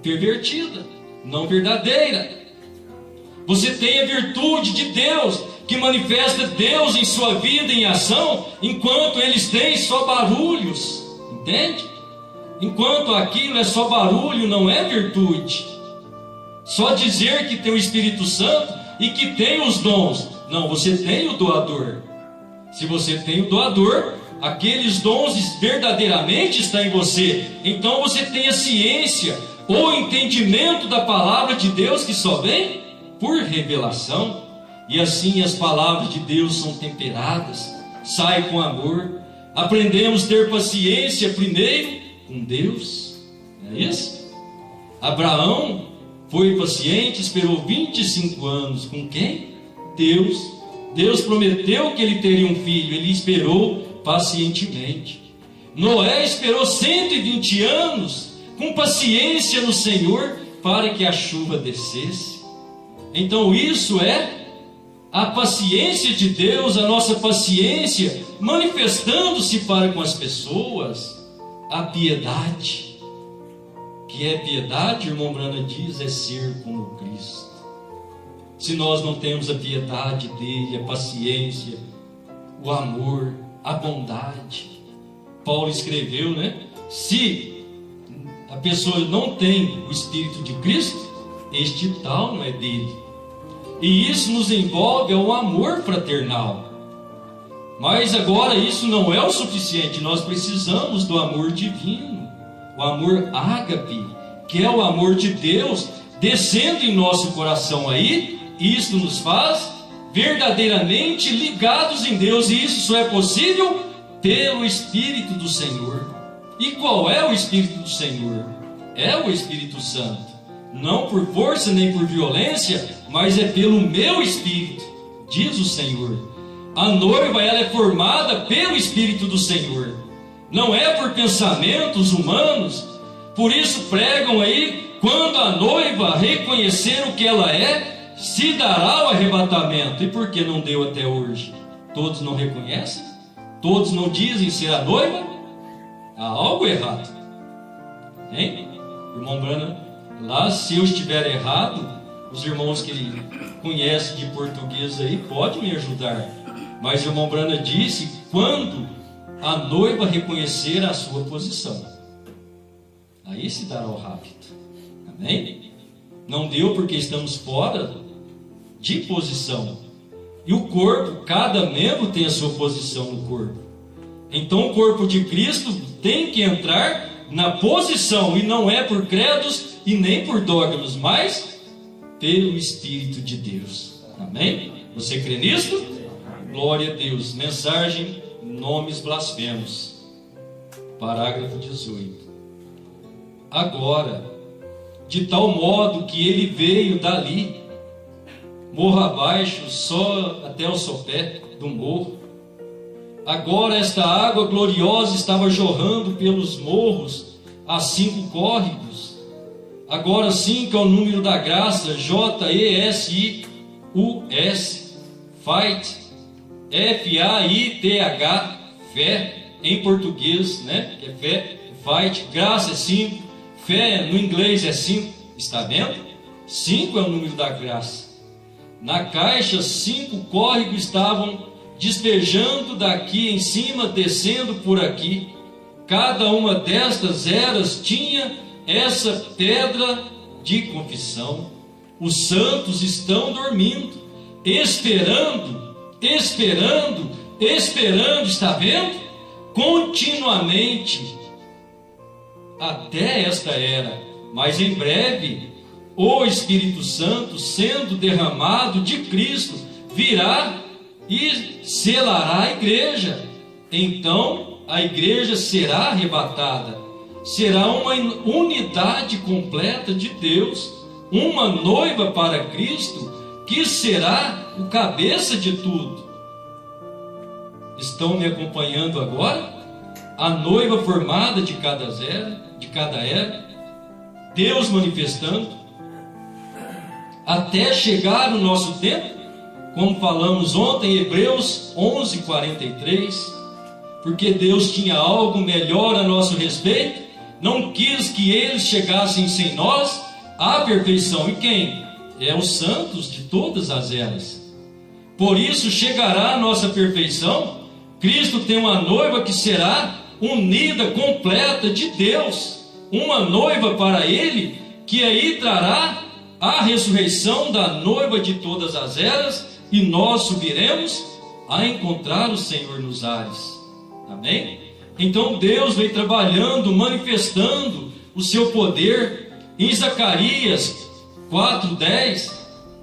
pervertida, não verdadeira. Você tem a virtude de Deus, que manifesta Deus em sua vida em ação, enquanto eles têm só barulhos, entende? Enquanto aquilo é só barulho, não é virtude. Só dizer que tem o Espírito Santo e que tem os dons. Não, você tem o doador. Se você tem o doador, aqueles dons verdadeiramente estão em você. Então você tem a ciência, o entendimento da palavra de Deus, que só vem por revelação. E assim as palavras de Deus são temperadas, saem com amor. Aprendemos a ter paciência primeiro com Deus, não é isso? Abraão foi paciente, esperou 25 anos. Com quem? Deus. Deus prometeu que ele teria um filho, ele esperou pacientemente. Noé esperou 120 anos, com paciência no Senhor, para que a chuva descesse. Então isso é a paciência de Deus, a nossa paciência, manifestando-se para com as pessoas. A piedade, que é piedade, o irmão Branham diz, é ser como Cristo. Se nós não temos a piedade dele, a paciência, o amor, a bondade, Paulo escreveu, né? Se a pessoa não tem o Espírito de Cristo, este tal não é dele. E isso nos envolve ao amor fraternal. Mas agora isso não é o suficiente, nós precisamos do amor divino, o amor ágape, que é o amor de Deus descendo em nosso coração. Aí isto nos faz verdadeiramente ligados em Deus, e isso só é possível pelo Espírito do Senhor. E qual é o Espírito do Senhor? É o Espírito Santo, não por força nem por violência, mas é pelo meu Espírito, diz o Senhor. A noiva, ela é formada pelo Espírito do Senhor, não é por pensamentos humanos. Por isso pregam aí, quando a noiva reconhecer o que ela é, se dará o arrebatamento. E por que não deu até hoje? Todos não reconhecem? Todos não dizem ser a noiva? Há algo errado, hein? Irmão Branham, lá, se eu estiver errado, os irmãos que conhecem de português aí podem me ajudar. Mas o irmão Branham disse: quando a noiva reconhecer a sua posição, aí se dará o rapto. Amém? Não deu porque estamos fora de posição. E o corpo, cada membro tem a sua posição no corpo. Então o corpo de Cristo tem que entrar na posição, e não é por credos e nem por dogmas, mas pelo Espírito de Deus. Amém? Você crê nisso? Glória a Deus. Mensagem: nomes blasfemos. Parágrafo 18. Agora, de tal modo que ele veio dali, morro abaixo, só até o sopé do morro. Agora esta água gloriosa estava jorrando pelos morros a 5 córregos. Agora 5 é o número da graça, Jessus, Fight, Faith, fé, em português, né? Que é fé, fight, graça é 5, fé no inglês é 5, está vendo? 5 é o número da graça. Na caixa, 5 córregos estavam despejando daqui em cima, descendo por aqui. Cada uma destas eras tinha essa pedra de confissão. Os santos estão dormindo, esperando, está vendo? Continuamente, até esta era. Mas em breve, o Espírito Santo, sendo derramado de Cristo, virá e selará a igreja. Então a igreja será arrebatada, será uma unidade completa de Deus, uma noiva para Cristo, que será o cabeça de tudo. Estão me acompanhando agora? A noiva formada de cada era, Deus manifestando, até chegar o nosso tempo, como falamos ontem, Hebreus 11:43, porque Deus tinha algo melhor a nosso respeito, não quis que eles chegassem sem nós à perfeição. E quem? É os santos de todas as eras. Por isso chegará a nossa perfeição. Cristo tem uma noiva que será unida, completa de Deus, uma noiva para Ele, que aí trará a ressurreição da noiva de todas as eras, e nós subiremos a encontrar o Senhor nos ares. Amém? Então Deus vem trabalhando, manifestando o seu poder. Em Zacarias 4:10,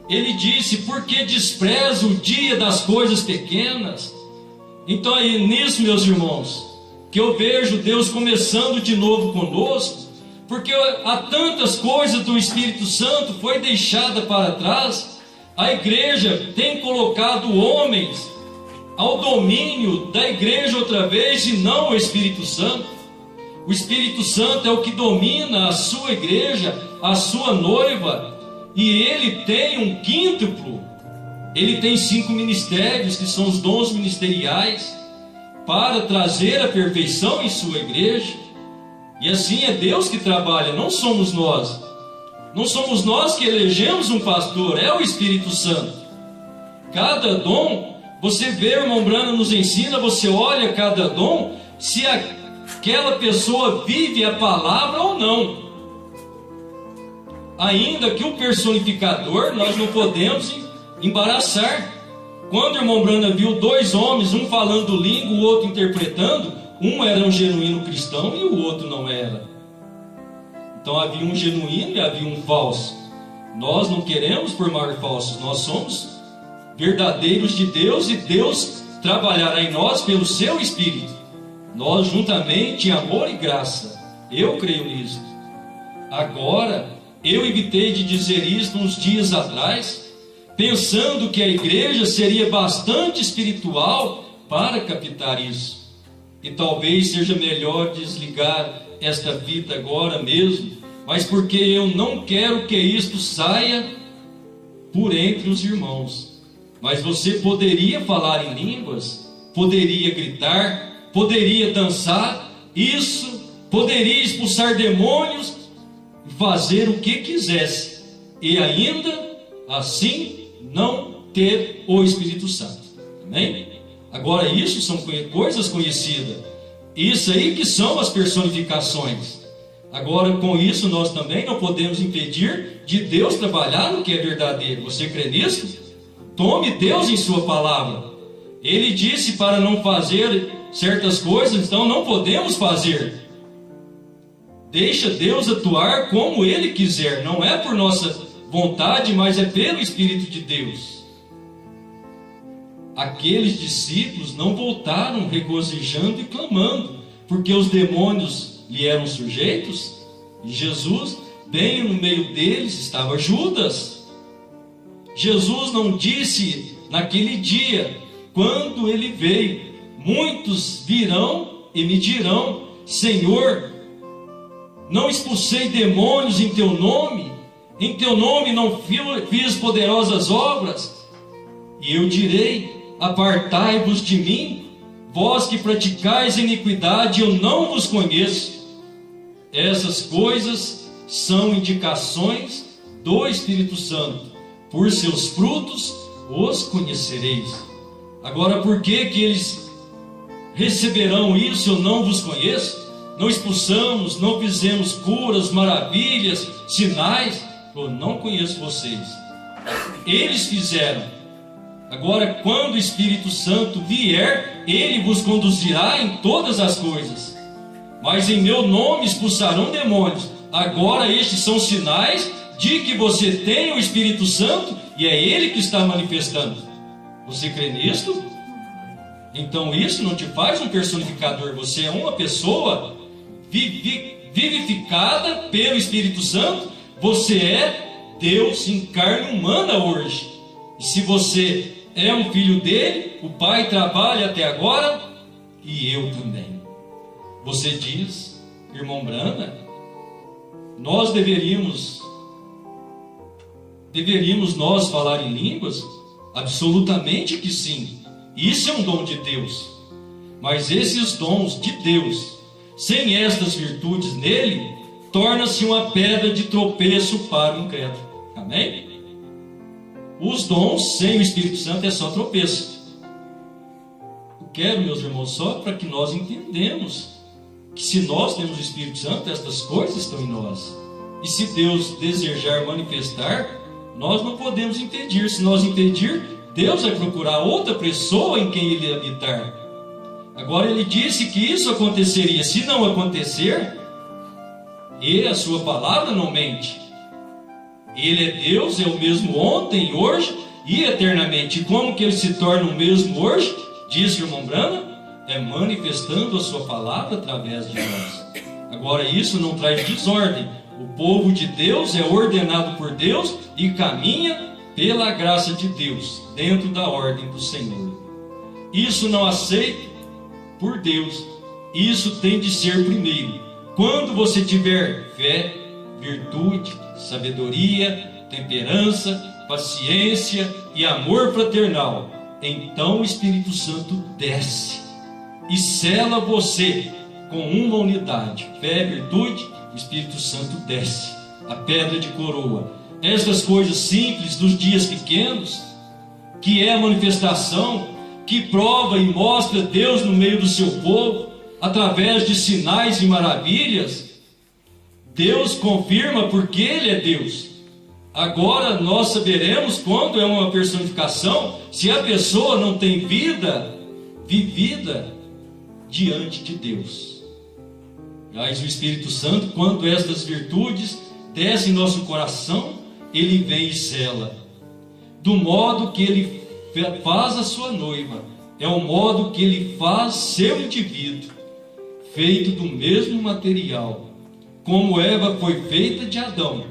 ele disse: porque despreza o dia das coisas pequenas. Então é nisso, meus irmãos, que eu vejo Deus começando de novo conosco, porque há tantas coisas do Espírito Santo foi deixada para trás. A igreja tem colocado homens ao domínio da igreja outra vez, e não o Espírito Santo. O Espírito Santo é o que domina a sua igreja, a sua noiva, e ele tem um quíntuplo. Ele tem 5 ministérios, que são os dons ministeriais, para trazer a perfeição em sua igreja. E assim é Deus que trabalha, não somos nós. Não somos nós que elegemos um pastor, é o Espírito Santo. Cada dom, você vê, o irmão Branham nos ensina, você olha cada dom, se aquela pessoa vive a palavra ou não. Ainda que o personificador, nós não podemos embaraçar. Quando o irmão Branham viu 2 homens, um falando língua, o outro interpretando, um era um genuíno cristão e o outro não era. Então havia um genuíno e havia um falso. Nós não queremos formar falsos, nós somos verdadeiros de Deus, e Deus trabalhará em nós pelo seu Espírito. Nós juntamente em amor e graça. Eu creio nisso. Agora, eu evitei de dizer isso uns dias atrás, pensando que a igreja seria bastante espiritual para captar isso. E talvez seja melhor desligar esta fita agora mesmo, mas porque eu não quero que isto saia por entre os irmãos. Mas você poderia falar em línguas, poderia gritar, poderia dançar, isso, poderia expulsar demônios, fazer o que quisesse, e ainda assim não ter o Espírito Santo. Amém? Agora isso são coisas conhecidas. Isso aí que são as personificações. Agora com isso nós também não podemos impedir de Deus trabalhar no que é verdadeiro. Você crê nisso? Tome Deus em sua palavra. Ele disse para não fazer certas coisas, então não podemos fazer. Deixa Deus atuar como Ele quiser. Não é por nossa vontade, mas é pelo Espírito de Deus. Aqueles discípulos não voltaram regozijando e clamando, porque os demônios lhe eram sujeitos, e Jesus, bem no meio deles, estava Judas. Jesus não disse naquele dia, quando ele veio: muitos virão e me dirão: Senhor, não expulsei demônios em teu nome não fiz poderosas obras? E eu direi: apartai-vos de mim, vós que praticais iniquidade, eu não vos conheço. Essas coisas são indicações do Espírito Santo. Por seus frutos os conhecereis. Agora, por que eles receberão isso? Eu não vos conheço. Não expulsamos, não fizemos curas, maravilhas, sinais. Eu não conheço vocês. Eles fizeram. Agora, quando o Espírito Santo vier, ele vos conduzirá em todas as coisas. Mas em meu nome expulsarão demônios. Agora estes são sinais de que você tem o Espírito Santo e é ele que está manifestando. Você crê nisto? Então isso não te faz um personificador. Você é uma pessoa vivificada pelo Espírito Santo. Você é Deus em carne humana hoje. E se você é um filho dele, o Pai trabalha até agora e eu também. Você diz, irmão Brana, nós deveríamos nós falar em línguas? Absolutamente que sim. Isso é um dom de Deus. Mas esses dons de Deus, sem estas virtudes nele, torna-se uma pedra de tropeço para o incrédulo. Amém? Os dons sem o Espírito Santo é só tropeço. Eu quero, meus irmãos, só para que nós entendamos que se nós temos o Espírito Santo, estas coisas estão em nós. E se Deus desejar manifestar, nós não podemos impedir. Se nós impedir, Deus vai procurar outra pessoa em quem ele habitar. Agora ele disse que isso aconteceria. Se não acontecer, ele, a sua palavra não mente. Ele é Deus, é o mesmo ontem, hoje e eternamente. E como que ele se torna o mesmo hoje? Diz o irmão Brana, é manifestando a sua palavra através de nós. Agora isso não traz desordem. O povo de Deus é ordenado por Deus e caminha pela graça de Deus, dentro da ordem do Senhor. Isso não aceita por Deus. Isso tem de ser primeiro. Quando você tiver fé, virtude, sabedoria, temperança, paciência e amor fraternal, então o Espírito Santo desce e sela você com uma unidade. Fé, virtude, o Espírito Santo desce, a pedra de coroa. Estas coisas simples dos dias pequenos, que é a manifestação, que prova e mostra Deus no meio do seu povo, através de sinais e maravilhas, Deus confirma porque Ele é Deus. Agora nós saberemos quando é uma personificação, se a pessoa não tem vida vivida diante de Deus. Mas o Espírito Santo, quando estas virtudes descem em nosso coração, Ele vem e sela. Do modo que Ele faz a sua noiva, é o modo que Ele faz seu indivíduo, feito do mesmo material, como Eva foi feita de Adão,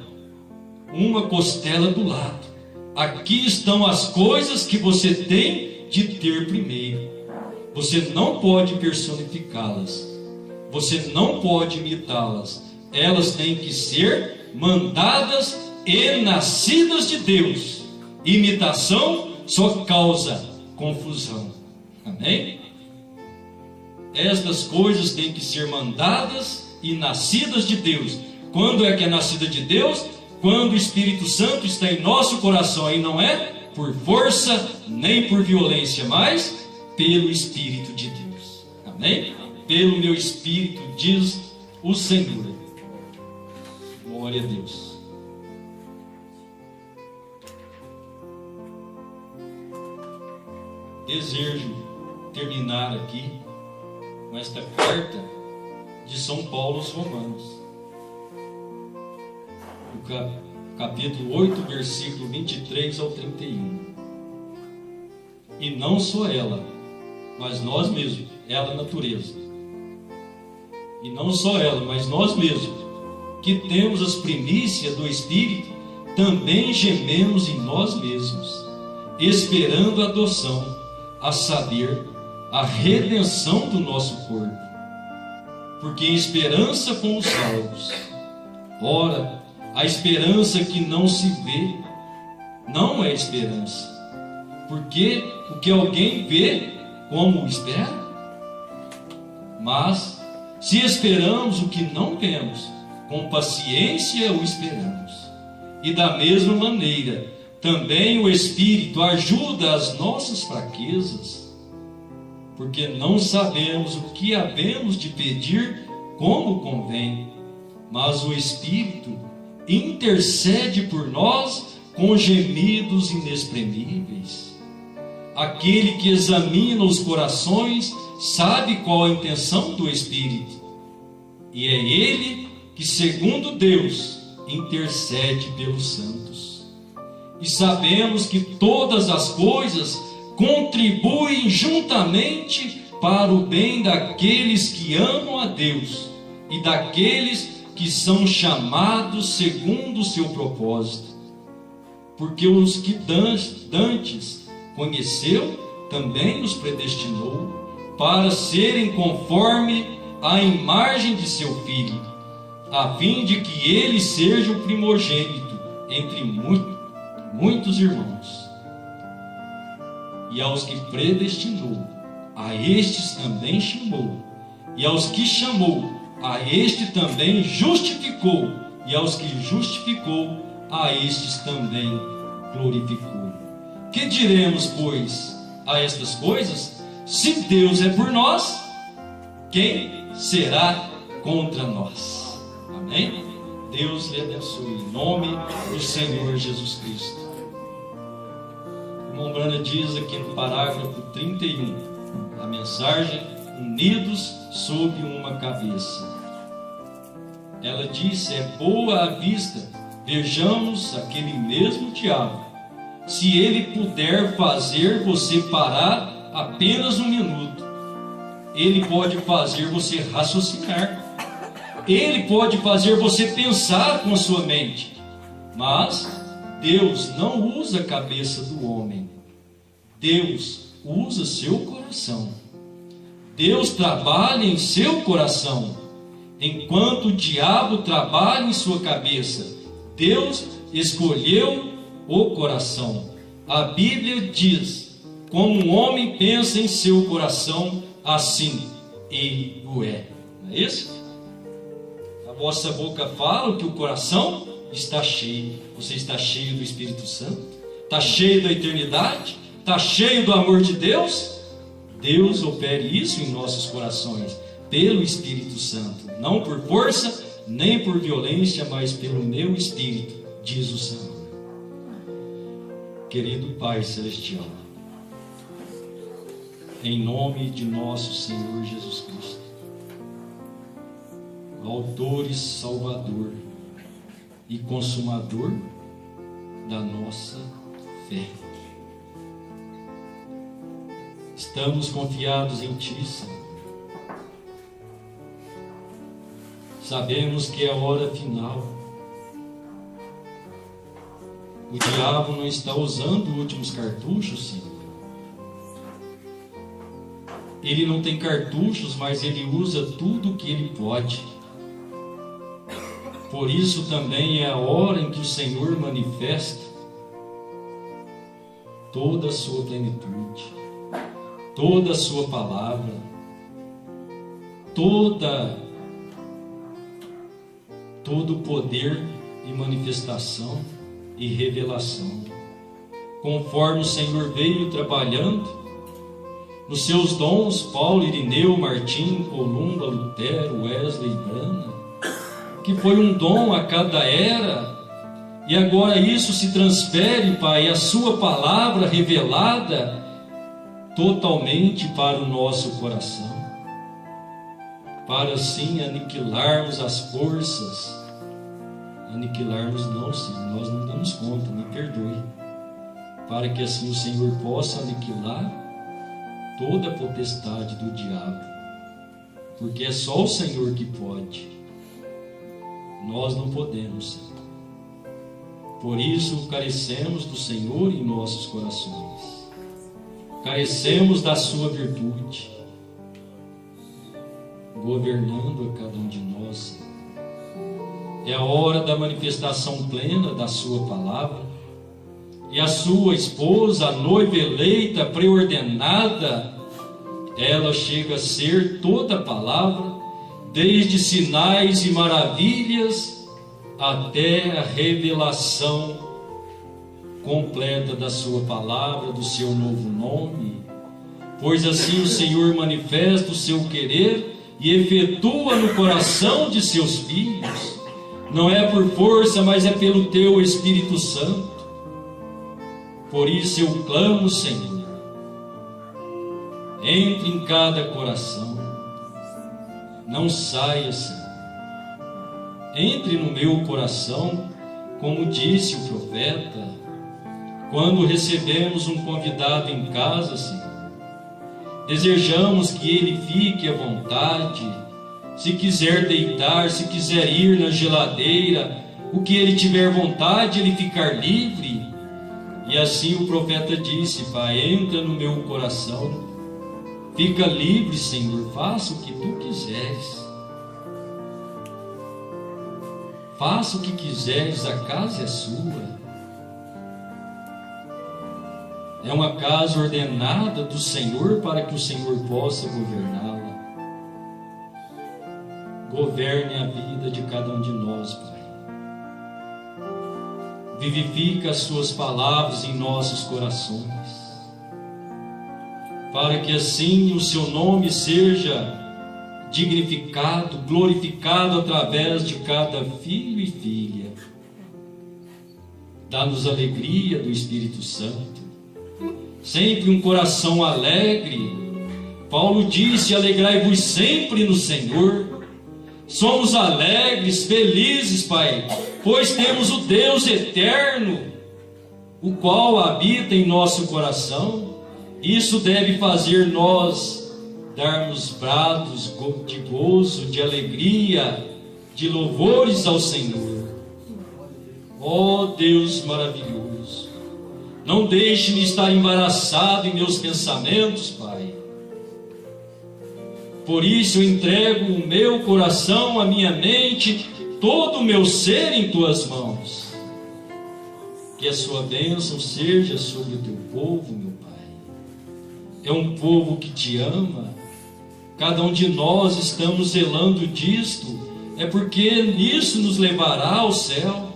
uma costela do lado. Aqui estão as coisas que você tem de ter primeiro. Você não pode personificá-las. Você não pode imitá-las. Elas têm que ser mandadas e nascidas de Deus. Imitação só causa confusão. Amém? Estas coisas têm que ser mandadas e nascidas de Deus. Quando é que é nascida de Deus? Quando o Espírito Santo está em nosso coração. Aí não é por força nem por violência, mas pelo Espírito de Deus. Amém? Pelo meu Espírito, diz o Senhor. Glória a Deus. Desejo terminar aqui com esta carta de São Paulo aos Romanos, o capítulo 8, versículo 23 ao 31. E não só ela, mas nós mesmos, ela natureza. E não só ela, mas nós mesmos, que temos as primícias do Espírito, também gememos em nós mesmos, esperando a adoção, a saber, a redenção do nosso corpo. Porque em esperança fomos salvos. Ora, a esperança que não se vê não é esperança. Porque o que alguém vê, como espera? Mas, se esperamos o que não vemos, com paciência o esperamos. E da mesma maneira, também o Espírito ajuda as nossas fraquezas, porque não sabemos o que havemos de pedir como convém, mas o Espírito intercede por nós com gemidos inexprimíveis. Aquele que examina os corações sabe qual a intenção do Espírito, e é Ele que, segundo Deus, intercede pelos santos. E sabemos que todas as coisas contribuem juntamente para o bem daqueles que amam a Deus e daqueles que são chamados segundo o seu propósito. Porque os que dantes conheceu, também os predestinou para serem conforme a imagem de seu Filho, a fim de que ele seja o primogênito entre muitos irmãos. E aos que predestinou, a estes também chamou. E aos que chamou, a este também justificou. E aos que justificou, a estes também glorificou. Que diremos, pois, a estas coisas? Se Deus é por nós, quem será contra nós? Amém? Deus lhe abençoe, em nome do Senhor Jesus Cristo. O irmão Brana diz aqui no parágrafo 31, a mensagem, unidos sob uma cabeça. Ela disse, é boa a vista, vejamos aquele mesmo diabo, se ele puder fazer você parar apenas um minuto, ele pode fazer você raciocinar, ele pode fazer você pensar com a sua mente, mas Deus não usa a cabeça do homem, Deus usa seu coração. Deus trabalha em seu coração, enquanto o diabo trabalha em sua cabeça. Deus escolheu o coração. A Bíblia diz, como um homem pensa em seu coração, assim ele o é. Não é isso? A vossa boca fala que o coração está cheio. Você está cheio do Espírito Santo? Está cheio da eternidade? Está cheio do amor de Deus? Deus opere isso em nossos corações, pelo Espírito Santo. Não por força, nem por violência, mas pelo meu Espírito, diz o Senhor. Querido Pai Celestial, em nome de nosso Senhor Jesus Cristo, Autor e Salvador e Consumador da nossa fé, estamos confiados em Ti, Senhor. Sabemos que é a hora final. O diabo não está usando os últimos cartuchos, Senhor. Ele não tem cartuchos, mas ele usa tudo o que ele pode. Por isso também é a hora em que o Senhor manifesta toda a sua plenitude, toda a sua palavra, todo o poder e manifestação e revelação, conforme o Senhor veio trabalhando nos seus dons, Paulo, Irineu, Martim, Columba, Lutero, Wesley, Brana, que foi um dom a cada era, e agora isso se transfere, Pai, a sua palavra revelada totalmente para o nosso coração, para assim aniquilarmos as forças. Aniquilarmos não, Senhor, nós não damos conta, me perdoe, para que assim o Senhor possa aniquilar toda a potestade do diabo, porque é só o Senhor que pode, nós não podemos, Senhor. Por isso carecemos do Senhor em nossos corações, carecemos da sua virtude, governando a cada um de nós, Senhor. É a hora da manifestação plena da sua palavra, e a sua esposa, a noiva eleita, preordenada, ela chega a ser toda a palavra, desde sinais e maravilhas até a revelação completa da sua palavra, do seu novo nome. Pois assim o Senhor manifesta o seu querer e efetua no coração de seus filhos. Não é por força, mas é pelo teu Espírito Santo. Por isso eu clamo, Senhor, entre em cada coração, não saia, Senhor. Entre no meu coração, como disse o profeta, quando recebemos um convidado em casa, Senhor. Desejamos que ele fique à vontade, se quiser deitar, se quiser ir na geladeira, o que ele tiver vontade, ele ficar livre. E assim o profeta disse: Pai, entra no meu coração, fica livre, Senhor, faça o que tu quiseres. Faça o que quiseres, a casa é sua. É uma casa ordenada do Senhor para que o Senhor possa governá-la. Governe a vida de cada um de nós, Pai. Vivifica as suas palavras em nossos corações, para que assim o seu nome seja dignificado, glorificado através de cada filho e filha. Dá-nos alegria do Espírito Santo, sempre um coração alegre. Paulo disse: alegrai-vos sempre no Senhor. Somos alegres, felizes, Pai, pois temos o Deus eterno, o qual habita em nosso coração. Isso deve fazer nós darmos brados de gozo, de alegria, de louvores ao Senhor. Ó Deus maravilhoso, não deixe-me estar embaraçado em meus pensamentos, Pai. Por isso eu entrego o meu coração, a minha mente, todo o meu ser em tuas mãos. Que a sua bênção seja sobre o teu povo, meu Pai. É um povo que te ama. Cada um de nós estamos zelando disto, é porque nisso nos levará ao céu.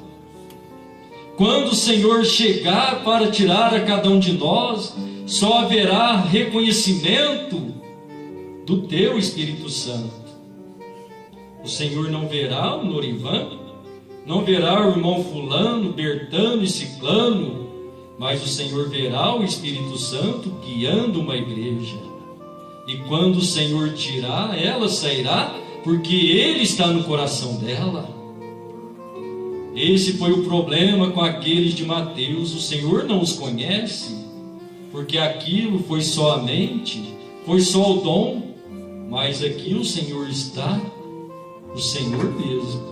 Quando o Senhor chegar para tirar a cada um de nós, só haverá reconhecimento do teu Espírito Santo. O Senhor não verá o Norivan, não verá o irmão fulano, Bertano e Ciclano, mas o Senhor verá o Espírito Santo guiando uma igreja. E quando o Senhor tirar, ela sairá, porque Ele está no coração dela. Esse foi o problema com aqueles de Mateus. O Senhor não os conhece, porque aquilo foi só a mente, foi só o dom. Mas aqui o Senhor está, o Senhor mesmo,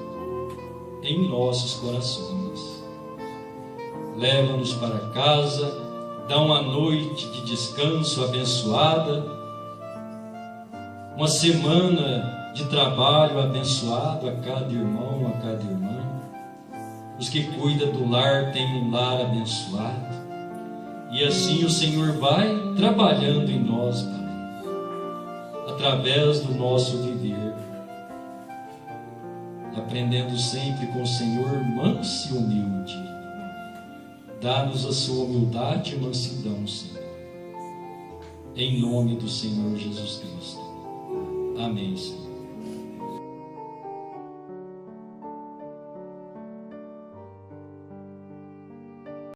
em nossos corações. Leva-nos para casa, dá uma noite de descanso abençoada, uma semana de trabalho abençoado a cada irmão, a cada irmã. Os que cuidam do lar têm um lar abençoado. E assim o Senhor vai trabalhando em nós, Pai, através do nosso viver, aprendendo sempre com o Senhor manso e humilde. Dá-nos a sua humildade e mansidão, Senhor, em nome do Senhor Jesus Cristo. Amém, Senhor.